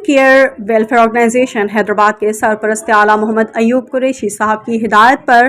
Care welfare organization Hyderabad کے سرپرست اعلیٰ محمد ایوب قریشی صاحب کی ہدایت پر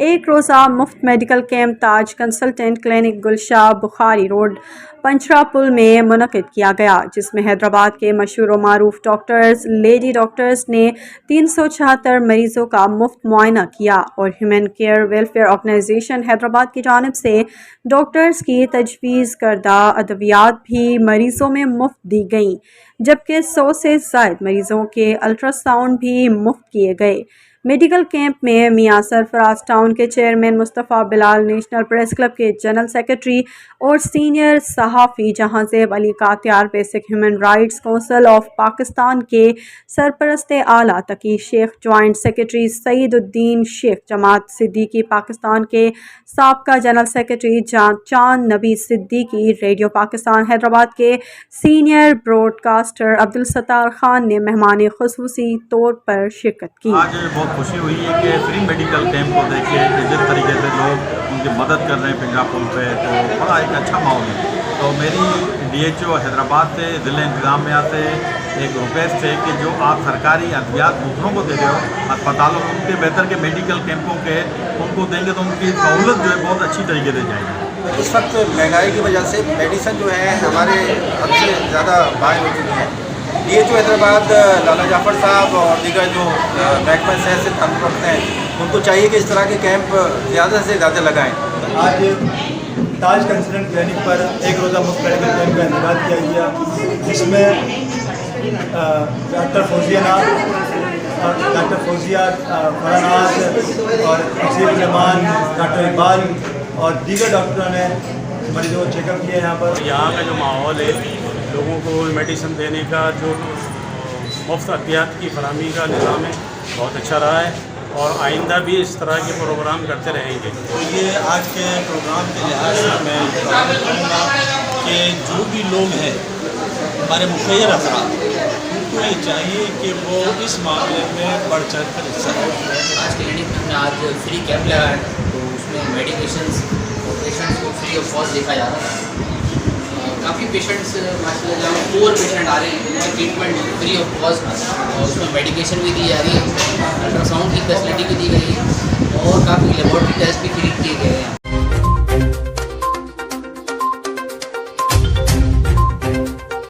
ایک روزہ مفت میڈیکل کیمپ تاج کنسلٹنٹ کلینک گلشاہ بخاری روڈ پنچرا پل میں منعقد کیا گیا، جس میں حیدرآباد کے مشہور و معروف ڈاکٹرز لیڈی ڈاکٹرز نے 376 مریضوں کا مفت معائنہ کیا اور human care welfare organization Hyderabad کی جانب سے ڈاکٹرز کی تجویز کردہ ادویات بھی مریضوں میں مفت دی گئیں، جبکہ 100 سے زائد مریضوں کے الٹرا ساؤنڈ بھی مفت کیے گئے۔ میڈیکل کیمپ میں میاں سرفراز ٹاؤن کے chairman Mustafa Bilal, national press club کے جنرل سیکرٹری اور سینئر صحافی Jahanzeb Ali Katyar, basic human rights council of Pakistan کے سرپرست اعلیٰ تقی شیخ، جوائنٹ سیکرٹری سعید الدین شیخ، جماعت صدیقی پاکستان کے سابقہ جنرل سیکرٹری چاند نبی صدیقی، ریڈیو پاکستان حیدرآباد کے senior broadcaster Abdul Sattar Khan نے مہمان خصوصی طور پر شرکت کی۔ آج بہت خوشی ہوئی ہے کہ فری میڈیکل کیمپ کو دیکھے کہ جس طریقے سے لوگ ان کی مدد کر رہے ہیں پنجاب پل پہ، تو بڑا ایک اچھا ماحول ہے۔ تو میری ڈی ایچ او حیدرآباد سے ضلع انتظامیہ سے ایک ریکویسٹ ہے کہ جو آپ سرکاری ادویات دوسروں کو دے رہے ہو اسپتالوں میں، ان کے بہتر کے میڈیکل کیمپوں کے ان کو دیں گے تو ان کی سہولت جو ہے بہت اچھی طریقے سے جائے گی۔ اس وقت مہنگائی کی وجہ سے میڈیسن جو ہے ہمارے حد سے زیادہ باہر ہو چکی ہیں۔ ڈی ایچ او حیدرآباد لالا جعفر صاحب اور دیگر جو محکمہ صحت سے تعلق رکھتے ہیں ان کو چاہیے کہ اس طرح کے کیمپ زیادہ سے زیادہ لگائیں۔ آج تاج کنسلٹنٹ کلینک پر ایک روزہ مفت میڈیکل کیمپ کا انعقاد کیا گیا، جس میں ڈاکٹر فوزیہ فراناز اور نصیر الرحمان، ڈاکٹر اقبال اور دیگر ڈاکٹروں نے مریضوں کو چیک اپ کیا یہاں پر۔ یہاں کا جو ماحول ہے، لوگوں کو میڈیسن دینے کا جو مفت ادویات کی فراہمی کا نظام ہے بہت اچھا رہا ہے اور آئندہ بھی اس طرح کے پروگرام کرتے رہیں گے۔ تو یہ آج کے پروگرام کے لحاظ سے میں کہوں گا کہ جو بھی لوگ ہیں ہمارے مخیر افراد، ان کو یہ چاہیے کہ وہ اس معاملے میں بڑھ چڑھ کر حصہ لیں۔ آج کلینک میں آج فری کیمپ لگا ہے، تو اس میں میڈیکیشنس اور پیشنٹس کو فری آف کاسٹ دیکھا جا رہا ہے۔ کافی پیشنٹس ماشاء اللہ جہاں پور پیشنٹ آ رہے ہیں ان کا ٹریٹمنٹ فری آف کاسٹ، اور اس میں میڈیکیشن بھی دی جا رہی ہے، الٹرا ساؤنڈ کی فیسلٹی بھی دی گئی ہے اور کافی لیبارٹری ٹیسٹ بھی فری کیے گئے ہیں۔